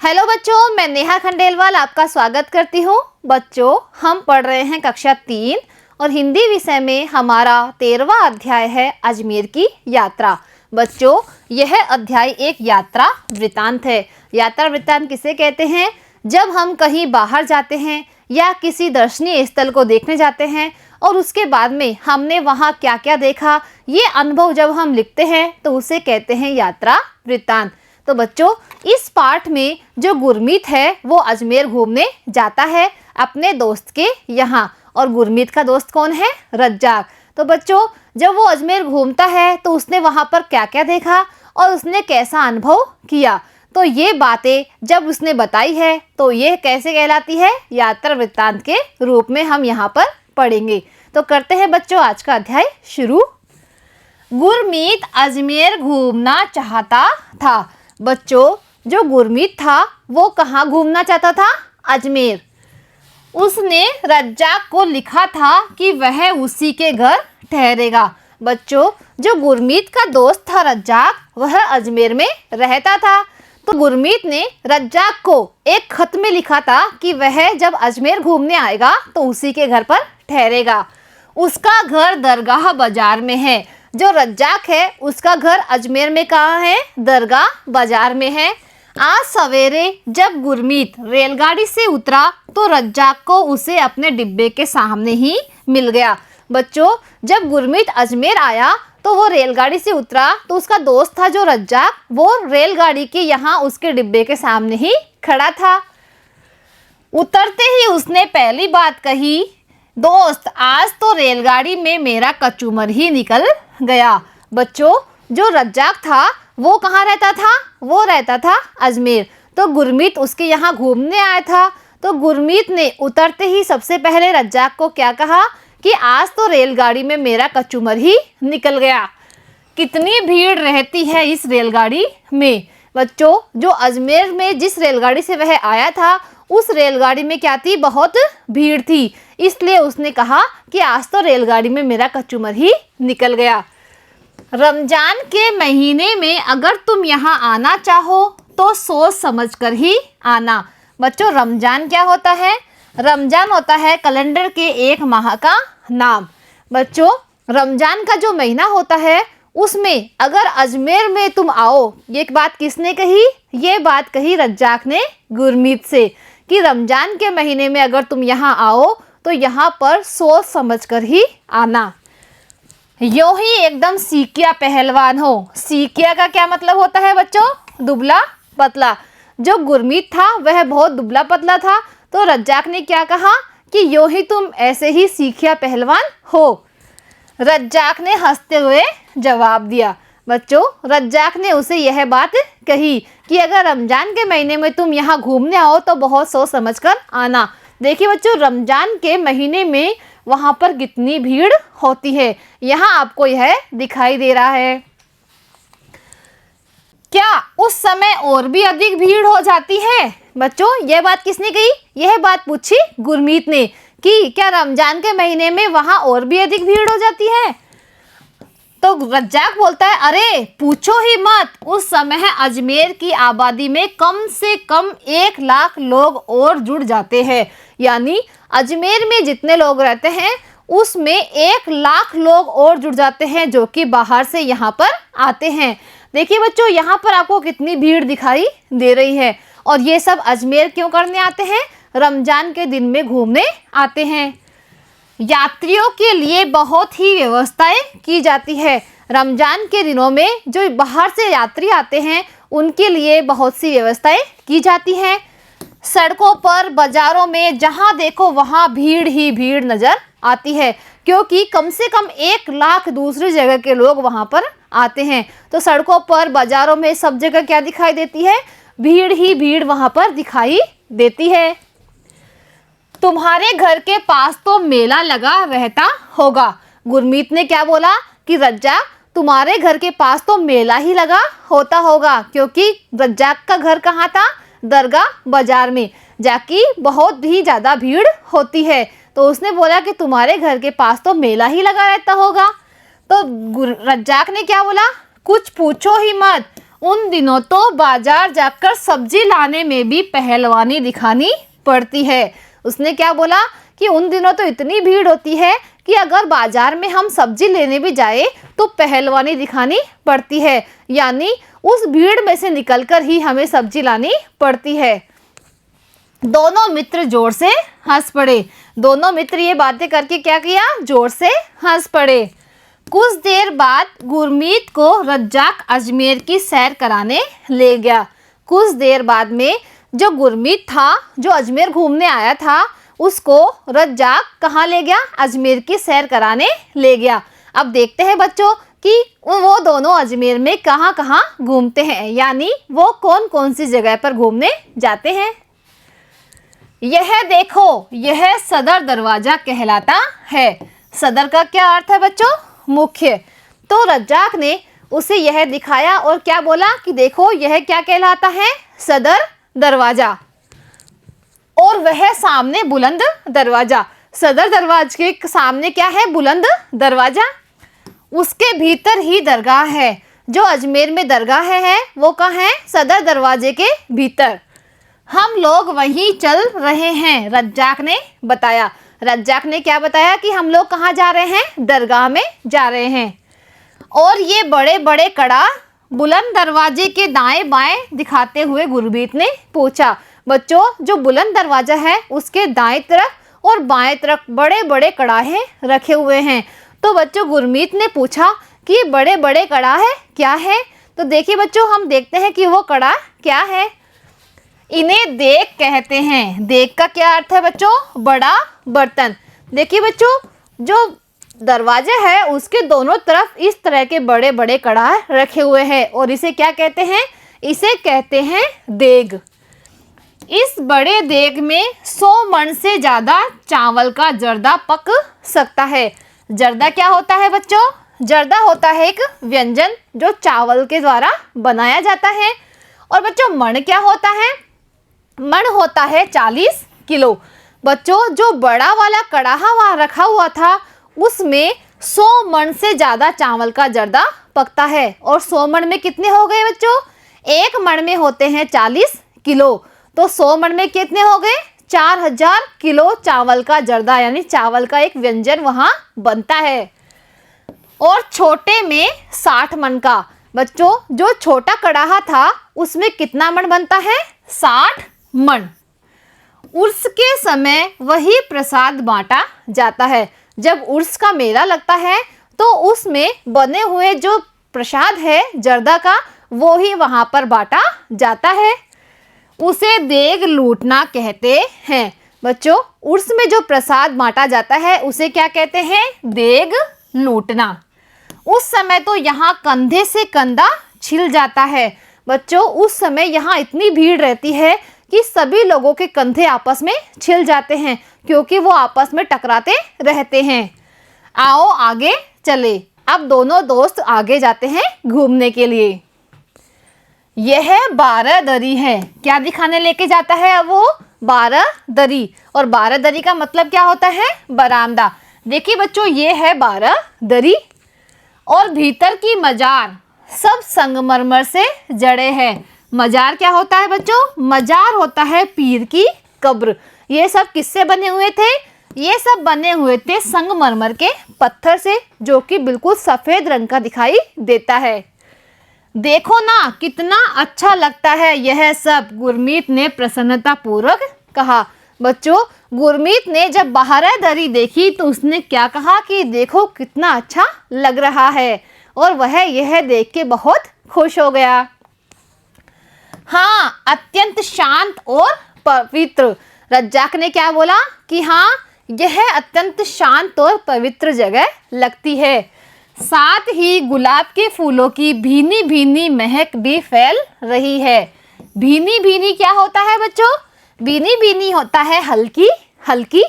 Hello बच्चों, मैं नेहा खंडेलवाल आपका स्वागत करती हूँ। बच्चों, हम पढ़ रहे हैं कक्षा 3 और हिंदी विषय में हमारा 13वां अध्याय है अजमेर की यात्रा। बच्चों, यह अध्याय एक यात्रा वृत्तांत है। यात्रा वृत्तांत किसे कहते हैं? जब हम कहीं बाहर जाते हैं या किसी दर्शनीय स्थल को देखने जाते हैं और उसके बाद में हमने वहाँ क्या क्या देखा, ये अनुभव जब हम लिखते हैं तो उसे कहते हैं यात्रा वृत्तांत। तो बच्चों, इस पाठ में जो गुरमीत है वो अजमेर घूमने जाता है अपने दोस्त के यहाँ। और गुरमीत का दोस्त कौन है? रज्जाक। तो बच्चों, जब वो अजमेर घूमता है तो उसने वहाँ पर क्या क्या देखा और उसने कैसा अनुभव किया, तो ये बातें जब उसने बताई है तो ये कैसे कहलाती है? यात्रा वृत्तांत के रूप में हम यहाँ पर पढ़ेंगे। तो करते हैं बच्चों आज का अध्याय शुरू। गुरमीत अजमेर घूमना चाहता था। बच्चों, जो गुरमीत था वो कहाँ घूमना चाहता था? अजमेर। उसने रज्जाक को लिखा था कि वह उसी के घर ठहरेगा। बच्चों, जो गुरमीत का दोस्त था रज्जाक, वह अजमेर में रहता था। तो गुरमीत ने रज्जाक को एक खत में लिखा था कि वह जब अजमेर घूमने आएगा तो उसी के घर पर ठहरेगा। उसका घर दरगाह बाजार में है। जो रज्जाक है उसका घर अजमेर में कहाँ है? दरगाह बाजार में है। आज सवेरे जब गुरमीत रेलगाड़ी से उतरा तो रज्जाक को उसे अपने डिब्बे के सामने ही मिल गया। बच्चों, जब गुरमीत अजमेर आया तो वो रेलगाड़ी से उतरा तो उसका दोस्त था जो रज्जाक, वो रेलगाड़ी के यहाँ उसके डिब्बे के सामने ही खड़ा था। उतरते ही उसने पहली बात कही, दोस्त, आज तो रेलगाड़ी में मेरा कचूमर ही निकल गया। बच्चों, जो रज्जाक था वो कहाँ रहता था? वो रहता था अजमेर। तो गुरमीत उसके यहाँ घूमने आया था। तो गुरमीत ने उतरते ही सबसे पहले रज्जाक को क्या कहा कि आज तो रेलगाड़ी में मेरा कचूमर ही निकल गया। कितनी भीड़ रहती है इस रेलगाड़ी में। बच्चों, जो अजमेर में जिस रेलगाड़ी से वह आया था उस रेलगाड़ी में क्या थी? बहुत भीड़ थी। इसलिए उसने कहा कि आज तो रेलगाड़ी में मेरा कचूमर ही निकल गया। रमजान के महीने में अगर तुम यहाँ आना चाहो तो सोच समझकर ही आना। बच्चों, रमजान क्या होता है? रमजान होता है कैलेंडर के एक माह का नाम। बच्चों, रमजान का जो महीना होता है उसमें अगर अजमेर में तुम आओ, ये बात किसने कही? ये बात कही रज्जाक ने गुरमीत से कि रमजान के महीने में अगर तुम यहाँ आओ तो यहाँ पर सोच समझकर ही आना। यूं ही एकदम सीकिया पहलवान हो। सीकिया का क्या मतलब होता है बच्चों? दुबला पतला। जो गुरमीत था वह बहुत दुबला पतला था। तो रज्जाक ने क्या कहा कि यूं ही तुम ऐसे ही सीकिया पहलवान हो। रज्जाक ने हंसते हुए जवाब दिया। बच्चों, रज्जाक ने उसे यह बात कही कि अगर रमजान के महीने में तुम यहाँ घूमने आओ तो बहुत सोच समझ कर आना। देखिए बच्चों, रमजान के महीने में वहाँ पर कितनी भीड़ होती है। यहाँ आपको यह दिखाई दे रहा है। क्या उस समय और भी अधिक भीड़ हो जाती है? बच्चों, यह बात किसने कही? यह बात पूछी गुरमीत ने कि क्या रमजान के महीने में वहाँ और भी अधिक भीड़ हो जाती है? तो रज्जाक बोलता है, अरे पूछो ही मत, उस समय अजमेर की आबादी में कम से कम 1 लाख लोग और जुड़ जाते हैं। यानी अजमेर में जितने लोग रहते हैं उसमें 1 लाख लोग और जुड़ जाते हैं जो कि बाहर से यहाँ पर आते हैं। देखिए बच्चों, यहाँ पर आपको कितनी भीड़ दिखाई दे रही है। और ये सब अजमेर क्यों करने आते हैं? रमजान के दिन में घूमने आते हैं। यात्रियों के लिए बहुत ही व्यवस्थाएं की जाती है। रमजान के दिनों में जो बाहर से यात्री आते हैं उनके लिए बहुत सी व्यवस्थाएं की जाती हैं। सड़कों पर, बाजारों में जहां देखो वहां भीड़ ही भीड़ नजर आती है, क्योंकि कम से कम 1 लाख दूसरी जगह के लोग वहां पर आते हैं। तो सड़कों पर, बाजारों में सब जगह क्या दिखाई देती है? भीड़ ही भीड़ वहां पर दिखाई देती है। तुम्हारे घर के पास तो मेला लगा रहता होगा। गुरमीत ने क्या बोला कि रज्जाक, तुम्हारे घर के पास तो मेला ही लगा होता होगा, क्योंकि रज्जाक का घर कहाँ था? दरगाह बाजार में, जाकि बहुत ही ज़्यादा भीड़ होती है। तो उसने बोला कि तुम्हारे घर के पास तो मेला ही लगा रहता होगा। तो रज्जाक ने क्या बोला? कुछ पूछो ही मत, उन दिनों तो बाजार जाकर सब्जी लाने में भी पहलवानी दिखानी पड़ती है। उसने क्या बोला कि उन दिनों तो इतनी भीड़ होती है कि अगर बाजार में हम सब्जी लेने भी जाए तो पहलवानी दिखानी पड़ती है, यानी उस भीड़ में से निकलकर ही हमें सब्जी लानी पड़ती है। दोनों मित्र जोर से हंस पड़े। दोनों मित्र ये बातें करके क्या किया, जोर से हंस पड़े। कुछ देर बाद गुरमीत को रज्जाक अजमेर की सैर कराने ले गया। कुछ देर बाद में जो गुरमीत था, जो अजमेर घूमने आया था, उसको रज्जाक कहाँ ले गया, अजमेर की सैर कराने ले गया। अब देखते हैं बच्चों कि वो दोनों अजमेर में कहाँ कहाँ घूमते हैं, यानी वो कौन कौन सी जगह पर घूमने जाते हैं। यह देखो, यह सदर दरवाजा कहलाता है। सदर का क्या अर्थ है बच्चों, मुख्य। तो रज्जाक ने उसे यह दिखाया और क्या बोला कि देखो यह क्या कहलाता है, सदर दरवाजा। और वह सामने बुलंद दरवाजा, सदर दरवाजे के सामने क्या है, बुलंद दरवाजा। उसके भीतर ही दरगाह है। जो अजमेर में दरगाह है वो कहाँ है, सदर दरवाजे के भीतर। हम लोग वहीं चल रहे हैं, रज्जाक ने बताया। रज्जाक ने क्या बताया कि हम लोग कहाँ जा रहे हैं, दरगाह में जा रहे हैं। और ये बड़े बड़े कड़ा बुलंद दरवाजे के दाएं बाएं दिखाते हुए गुरमीत ने पूछा। बच्चों, जो बुलंद दरवाजा है उसके दाएं तरफ और बाएं तरफ बड़े बड़े कड़ाहे रखे हुए हैं। तो बच्चों गुरमीत ने पूछा कि बड़े बड़े कड़ाहे क्या है। तो देखिए बच्चों, हम देखते हैं कि वो कड़ा क्या है। इन्हें देग कहते हैं। देग का क्या अर्थ है बच्चों, बड़ा बर्तन। देखिए बच्चों, जो दरवाजा है उसके दोनों तरफ इस तरह के बड़े बड़े कड़ाह रखे हुए हैं और इसे क्या कहते हैं, इसे कहते हैं देग। इस बड़े देग में 100 मन से ज़्यादा चावल का जर्दा पक सकता है। जर्दा क्या होता है बच्चों, जर्दा होता है एक व्यंजन जो चावल के द्वारा बनाया जाता है। और बच्चों मण क्या होता है, मण होता है 40 किलो। बच्चों जो बड़ा वाला कड़ाहा वहाँ रखा हुआ था उसमें 100 मण से ज़्यादा चावल का जर्दा पकता है। और 100 मण में कितने हो गए बच्चों, एक मण में होते हैं 40 किलो, तो 100 मण में कितने हो गए, 4000 किलो चावल का जर्दा, यानी चावल का एक व्यंजन वहाँ बनता है। और छोटे में 60 मण का। बच्चों जो छोटा कड़ाहा था उसमें कितना मण बनता है, 60 मण। उर्स के समय वही प्रसाद बांटा जाता है। जब उर्स का मेला लगता है तो उसमें बने हुए जो प्रसाद है जर्दा का, वो ही वहाँ पर बांटा जाता है। उसे देग लूटना कहते हैं। बच्चों उर्स में जो प्रसाद बांटा जाता है उसे क्या कहते हैं, देग लूटना। उस समय तो यहाँ कंधे से कंधा छिल जाता है। बच्चों उस समय यहाँ इतनी भीड़ रहती है कि सभी लोगों के कंधे आपस में छिल जाते हैं, क्योंकि वो आपस में टकराते रहते हैं। आओ आगे चले। अब दोनों दोस्त आगे जाते हैं घूमने के लिए। यह 12 दरी है। क्या दिखाने लेके जाता है अब वो, 12 दरी। और 12 दरी का मतलब क्या होता है, बरामदा। देखिए बच्चों ये है 12 दरी। और भीतर की मजार सब संगमरमर से जड़े हैं। मजार क्या होता है बच्चों, मजार होता है पीर की कब्र। ये सब किससे बने हुए थे, ये सब बने हुए थे संगमरमर के पत्थर से, जो कि बिल्कुल सफ़ेद रंग का दिखाई देता है। देखो ना कितना अच्छा लगता है यह सब, गुरमीत ने प्रसन्नता पूर्वक कहा। बच्चों गुरमीत ने जब 12 दरी देखी तो उसने क्या कहा कि देखो कितना अच्छा लग रहा है, और वह यह देख के बहुत खुश हो गया। हाँ, अत्यंत शांत और पवित्र। रज्जाक ने क्या बोला कि हाँ यह अत्यंत शांत और पवित्र जगह लगती है। साथ ही गुलाब के फूलों की भीनी भीनी महक भी फैल रही है। भीनी भीनी क्या होता है बच्चों, भीनी भीनी होता है हल्की हल्की,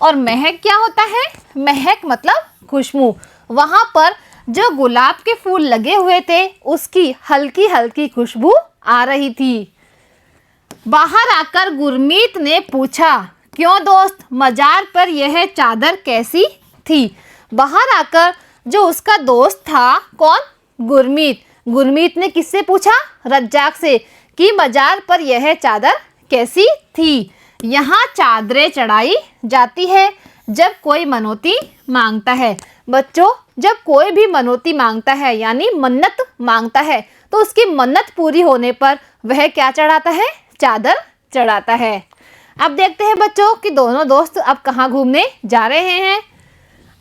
और महक क्या होता है, महक मतलब खुशबू। वहाँ पर जो गुलाब के फूल लगे हुए थे उसकी हल्की हल्की खुशबू आ रही थी। बाहर आकर गुरमीत ने पूछा, क्यों दोस्त, मजार पर यह चादर कैसी थी। बाहर आकर जो उसका दोस्त था, कौन, गुरमीत, गुरमीत ने किससे पूछा? रज्जाक से, कि मजार पर यह चादर कैसी थी? यहाँ चादरें चढ़ाई जाती है जब कोई मनौती मांगता है। बच्चों, जब कोई भी मनौती मांगता है यानी मन्नत मांगता है तो उसकी मन्नत पूरी होने पर वह क्या चढ़ाता है? चादर चढ़ाता है। अब देखते हैं बच्चों कि दोनों दोस्त अब कहाँ घूमने जा रहे हैं।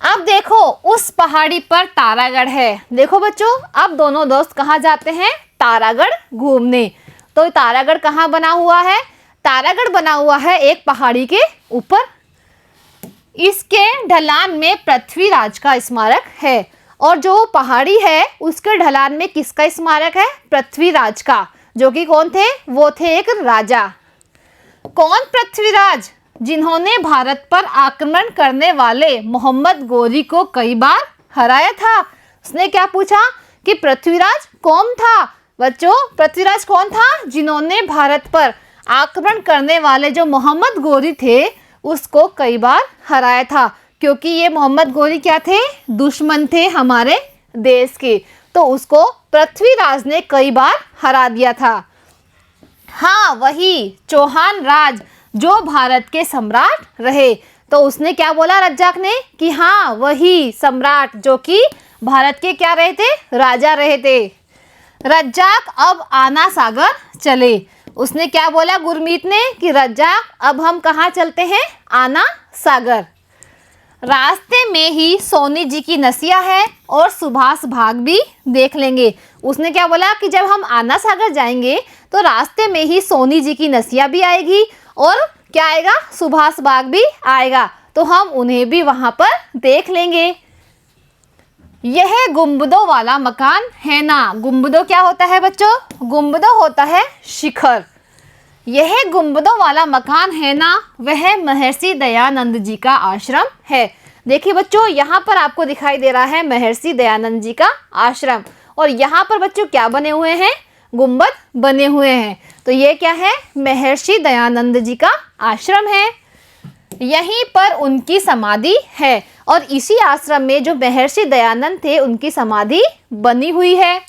अब देखो उस पहाड़ी पर तारागढ़ है। देखो बच्चों, अब दोनों दोस्त कहाँ जाते हैं? तारागढ़ घूमने। तो तारागढ़ कहाँ बना हुआ है? तारागढ़ बना हुआ है एक पहाड़ी के ऊपर। इसके ढलान में पृथ्वीराज का स्मारक है और जो पहाड़ी है उसके ढलान में किसका स्मारक है? पृथ्वीराज का, जो कि कौन थे? वो थे एक राजा। कौन पृथ्वीराज? जिन्होंने भारत पर आक्रमण करने वाले मोहम्मद गोरी को कई बार हराया था। उसने क्या पूछा कि पृथ्वीराज कौन था? बच्चों, पृथ्वीराज कौन था? जिन्होंने भारत पर आक्रमण करने वाले जो मोहम्मद गोरी थे उसको कई बार हराया था, क्योंकि ये मोहम्मद गोरी क्या थे? दुश्मन थे हमारे देश के, तो उसको पृथ्वीराज ने कई बार हरा दिया था। हाँ, वही चौहान राज जो भारत के सम्राट रहे। तो उसने क्या बोला रज्जाक ने? कि हाँ, वही सम्राट जो कि भारत के क्या रहे थे? राजा रहे थे। रज्जाक अब आना सागर चले। उसने क्या बोला गुरमीत ने? कि रज्जाक अब हम कहाँ चलते हैं? आना सागर। रास्ते में ही सोनी जी की नसिया है और सुभाष बाग भी देख लेंगे। उसने क्या बोला कि जब हम आना सागर जाएंगे तो रास्ते में ही सोनी जी की नसिया भी आएगी और क्या आएगा? सुभाष बाग भी आएगा, तो हम उन्हें भी वहाँ पर देख लेंगे। यह गुंबदों वाला मकान है ना। गुंबदों क्या होता है बच्चों? गुंबदों होता है शिखर। यह गुंबदों वाला मकान है ना, वह महर्षि दयानंद जी का आश्रम है। देखिए बच्चों, यहाँ पर आपको दिखाई दे रहा है महर्षि दयानंद जी का आश्रम, और यहाँ पर बच्चों क्या बने हुए हैं? गुंबद बने हुए हैं। तो ये क्या है? महर्षि दयानंद जी का आश्रम है। यहीं पर उनकी समाधि है और इसी आश्रम में जो महर्षि दयानंद थे उनकी समाधि बनी हुई है।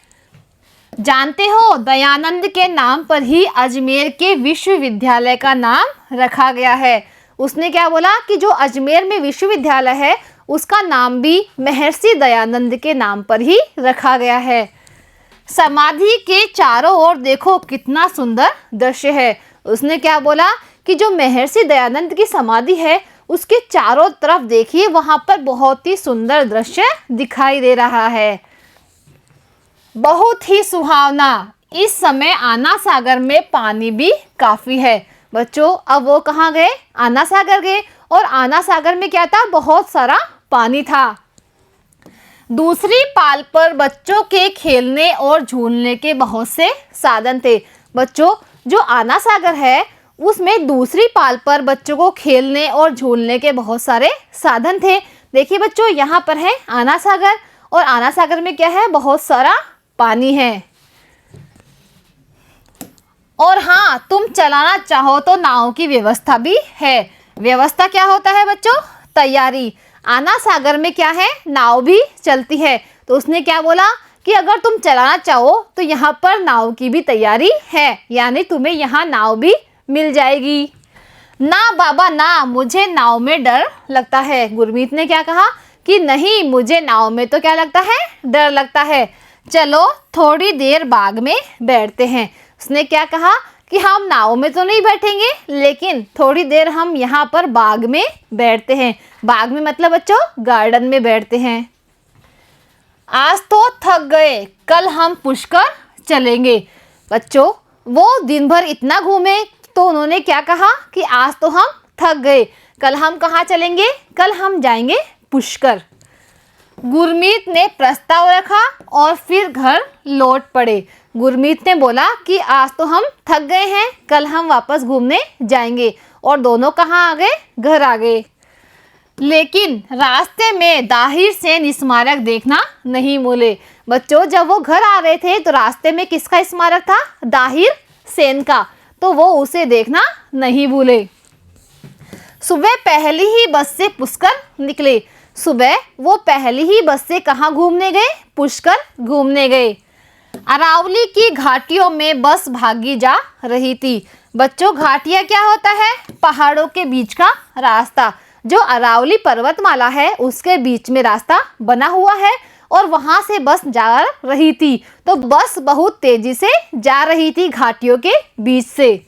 जानते हो, दयानंद के नाम पर ही अजमेर के विश्वविद्यालय का नाम रखा गया है। उसने क्या बोला कि जो अजमेर में विश्वविद्यालय है उसका नाम भी महर्षि दयानंद के नाम पर ही रखा गया है। समाधि के चारों ओर देखो कितना सुंदर दृश्य है। उसने क्या बोला कि जो महर्षि दयानंद की समाधि है उसके चारों तरफ देखिए, वहां पर बहुत ही सुंदर दृश्य दिखाई दे रहा है, बहुत ही सुहावना। इस समय आना सागर में पानी भी काफी है। बच्चों, अब वो कहाँ गए? आना सागर गए, और आना सागर में क्या था? बहुत सारा पानी था। दूसरी पाल पर बच्चों के खेलने और झूलने के बहुत से साधन थे। बच्चों, जो आना सागर है उसमें दूसरी पाल पर बच्चों को खेलने और झूलने के बहुत सारे साधन थे। देखिए बच्चों, यहाँ पर है आना सागर, और आना सागर में क्या है? बहुत सारा पानी है। और हाँ, तुम चलाना चाहो तो नाव की व्यवस्था भी है। व्यवस्था क्या होता है बच्चों? तैयारी। आना सागर में क्या है? नाव भी चलती है। तो उसने क्या बोला कि अगर तुम चलाना चाहो तो यहाँ पर नाव की भी तैयारी है, यानी तुम्हें यहाँ नाव भी मिल जाएगी। ना बाबा ना, मुझे नाव में डर लगता है। गुरमीत ने क्या कहा कि नहीं, मुझे नाव में तो क्या लगता है? डर लगता है। चलो थोड़ी देर बाग में बैठते हैं। उसने क्या कहा कि हम नाव में तो नहीं बैठेंगे, लेकिन थोड़ी देर हम यहाँ पर बाग में बैठते हैं। बाग में मतलब बच्चों गार्डन में बैठते हैं। आज तो थक गए, कल हम पुष्कर चलेंगे। बच्चों, वो दिन भर इतना घूमे तो उन्होंने क्या कहा कि आज तो हम थक गए, कल हम कहाँ चलेंगे? कल हम जाएंगे पुष्कर। गुरमीत ने प्रस्ताव रखा और फिर घर लौट पड़े। गुरमीत ने बोला कि आज तो हम थक गए हैं, कल हम वापस घूमने जाएंगे, और दोनों कहाँ आ गए? घर आ गए। लेकिन रास्ते में दाहिर सेन स्मारक देखना नहीं भूले। बच्चों, जब वो घर आ रहे थे तो रास्ते में किसका स्मारक था? दाहिर सेन का, तो वो उसे देखना नहीं भूले। सुबह पहली ही बस से पुष्कर निकले। सुबह वो पहली ही बस से कहाँ घूमने गए? पुष्कर घूमने गए। अरावली की घाटियों में बस भागी जा रही थी। बच्चों, घाटियाँ क्या होता है? पहाड़ों के बीच का रास्ता। जो अरावली पर्वतमाला है उसके बीच में रास्ता बना हुआ है और वहां से बस जा रही थी। तो बस बहुत तेजी से जा रही थी घाटियों के बीच से।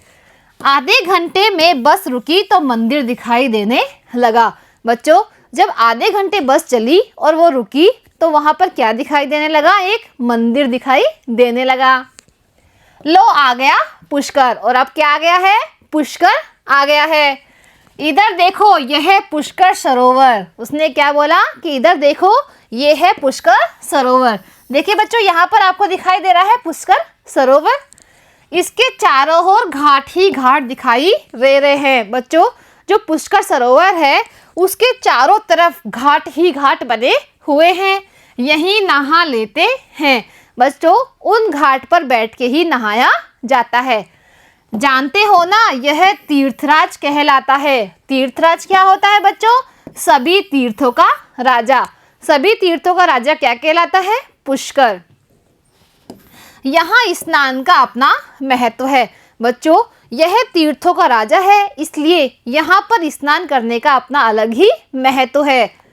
आधे घंटे में बस रुकी तो मंदिर दिखाई देने लगा। बच्चों, जब आधे घंटे बस चली और वो रुकी तो वहां पर क्या दिखाई देने लगा? एक मंदिर दिखाई देने लगा। लो आ गया पुष्कर। और अब क्या आ गया है? पुष्कर आ गया है। इधर देखो, यह है पुष्कर सरोवर। उसने क्या बोला कि इधर देखो, ये है पुष्कर सरोवर। देखिए बच्चों, यहाँ पर आपको दिखाई दे रहा है पुष्कर सरोवर। इसके चारों ओर घाट ही घाट दिखाई दे रहे हैं। बच्चों, जो पुष्कर सरोवर है उसके चारों तरफ घाट ही घाट बने हुए हैं। यहीं नहा लेते हैं। बच्चों, उन घाट पर बैठ के ही नहाया जाता है। जानते हो ना, यह तीर्थराज कहलाता है। तीर्थराज क्या होता है बच्चों? सभी तीर्थों का राजा। सभी तीर्थों का राजा क्या कहलाता है? पुष्कर। यहाँ स्नान का अपना महत्व है। बच्चों, यह तीर्थों का राजा है, इसलिए यहाँ पर स्नान करने का अपना अलग ही महत्व है।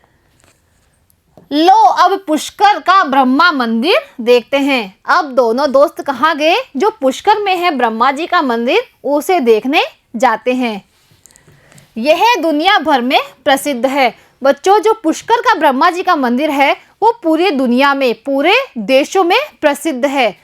लो अब पुष्कर का ब्रह्मा मंदिर देखते हैं। अब दोनों दोस्त कहाँ गए? जो पुष्कर में है ब्रह्मा जी का मंदिर, उसे देखने जाते हैं। यह दुनिया भर में प्रसिद्ध है। बच्चों, जो पुष्कर का ब्रह्मा जी का मंदिर है वो पूरे दुनिया में, पूरे देशों में प्रसिद्ध है।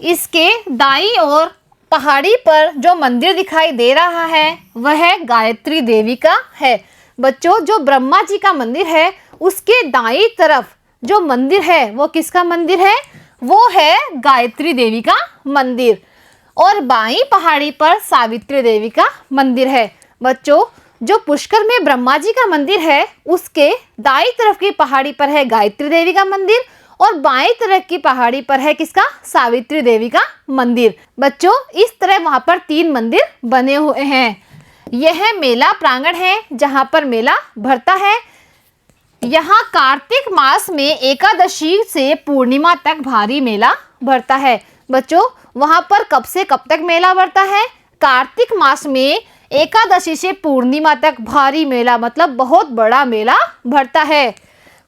इसके दाईं ओर पहाड़ी पर जो मंदिर दिखाई दे रहा है वह गायत्री देवी का है। बच्चों, जो ब्रह्मा जी का मंदिर है उसके दाईं तरफ जो मंदिर है वो किसका मंदिर है? वो है गायत्री देवी का मंदिर। और बाईं पहाड़ी पर सावित्री देवी का मंदिर है। बच्चों, जो पुष्कर में ब्रह्मा जी का मंदिर है उसके दाईं तरफ की पहाड़ी पर है गायत्री देवी का मंदिर और बाईं तरफ की पहाड़ी पर है किसका? सावित्री देवी का मंदिर। बच्चों, इस तरह वहां पर 3 मंदिर बने हुए हैं। यह मेला प्रांगण है जहां पर मेला भरता है। यहाँ कार्तिक मास में एकादशी से पूर्णिमा तक भारी मेला भरता है। बच्चों, वहां पर कब से कब तक मेला भरता है? कार्तिक मास में एकादशी से पूर्णिमा तक भारी मेला, मतलब बहुत बड़ा मेला भरता है।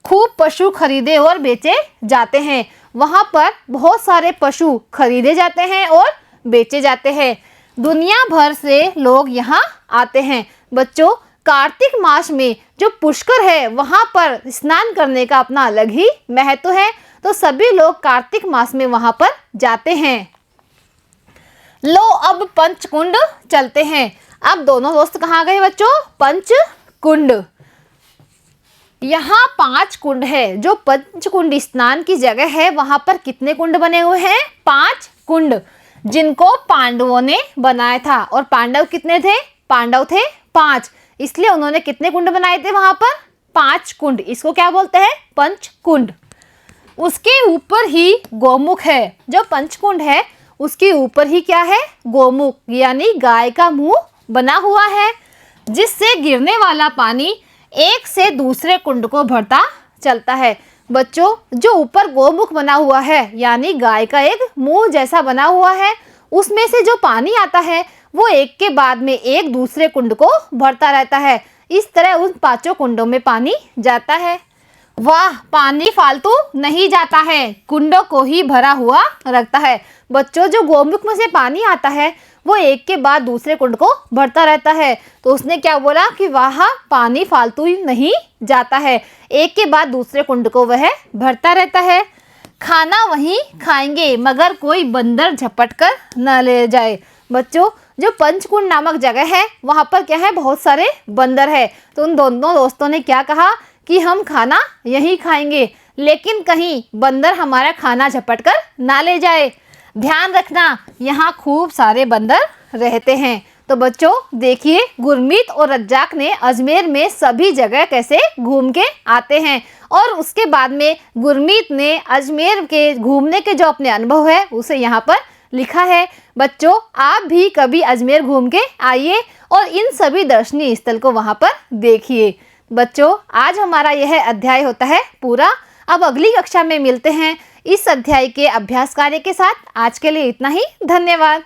खूब पशु खरीदे और बेचे जाते हैं। वहां पर बहुत सारे पशु खरीदे जाते हैं और बेचे जाते हैं। दुनिया भर से लोग यहाँ आते हैं। बच्चों, कार्तिक मास में जो पुष्कर है वहां पर स्नान करने का अपना अलग ही महत्व है। तो सभी लोग कार्तिक मास में वहां पर जाते हैं। लो अब पंचकुंड चलते हैं। अब दोनों दोस्त कहाँ गए बच्चों? पंचकुंड। यहाँ 5 कुंड है। जो पंचकुंड स्नान की जगह है वहां पर कितने कुंड बने हुए हैं? 5 कुंड, जिनको पांडवों ने बनाया था। और पांडव कितने थे? पांडव थे 5, इसलिए उन्होंने कितने कुंड बनाए थे वहां पर? 5 कुंड। इसको क्या बोलते हैं? पंचकुंड। उसके ऊपर ही गौमुख है। जो पंचकुंड है उसके ऊपर ही क्या है? गोमुख, यानी गाय का मुंह बना हुआ है, जिससे गिरने वाला पानी एक से दूसरे कुंड को भरता चलता है। बच्चों, जो ऊपर गोमुख बना हुआ है यानी गाय का एक मुंह जैसा बना हुआ है, उसमें से जो पानी आता है वो एक के बाद में एक दूसरे कुंड को भरता रहता है। इस तरह उन 5 कुंडों में पानी जाता है। वाह, पानी फालतू नहीं जाता है, कुंडों को ही भरा हुआ रखता है। बच्चों, जो गोमुख में से पानी आता है वो एक के बाद दूसरे कुंड को भरता रहता है। तो उसने क्या बोला कि वाह, पानी फालतू ही नहीं जाता है, एक के बाद दूसरे कुंड को वह भरता रहता है। खाना वहीं खाएंगे मगर कोई बंदर झपट कर न ले जाए। बच्चों, जो पंचकुंड नामक जगह है वहां पर क्या है? बहुत सारे बंदर है। तो उन दोनों दोस्तों ने क्या कहा कि हम खाना यहीं खाएंगे, लेकिन कहीं बंदर हमारा खाना झपट कर ना ले जाए। ध्यान रखना, यहाँ खूब सारे बंदर रहते हैं। तो बच्चों देखिए, गुरमीत और रज्जाक ने अजमेर में सभी जगह कैसे घूम के आते हैं और उसके बाद में गुरमीत ने अजमेर के घूमने के जो अपने अनुभव है उसे यहाँ पर लिखा है। बच्चों, आप भी कभी अजमेर घूम के आइए और इन सभी दर्शनीय स्थल को वहाँ पर देखिए। बच्चों, आज हमारा यह अध्याय होता है पूरा। अब अगली कक्षा में मिलते हैं इस अध्याय के अभ्यास कार्य के साथ आज के लिए इतना ही। धन्यवाद।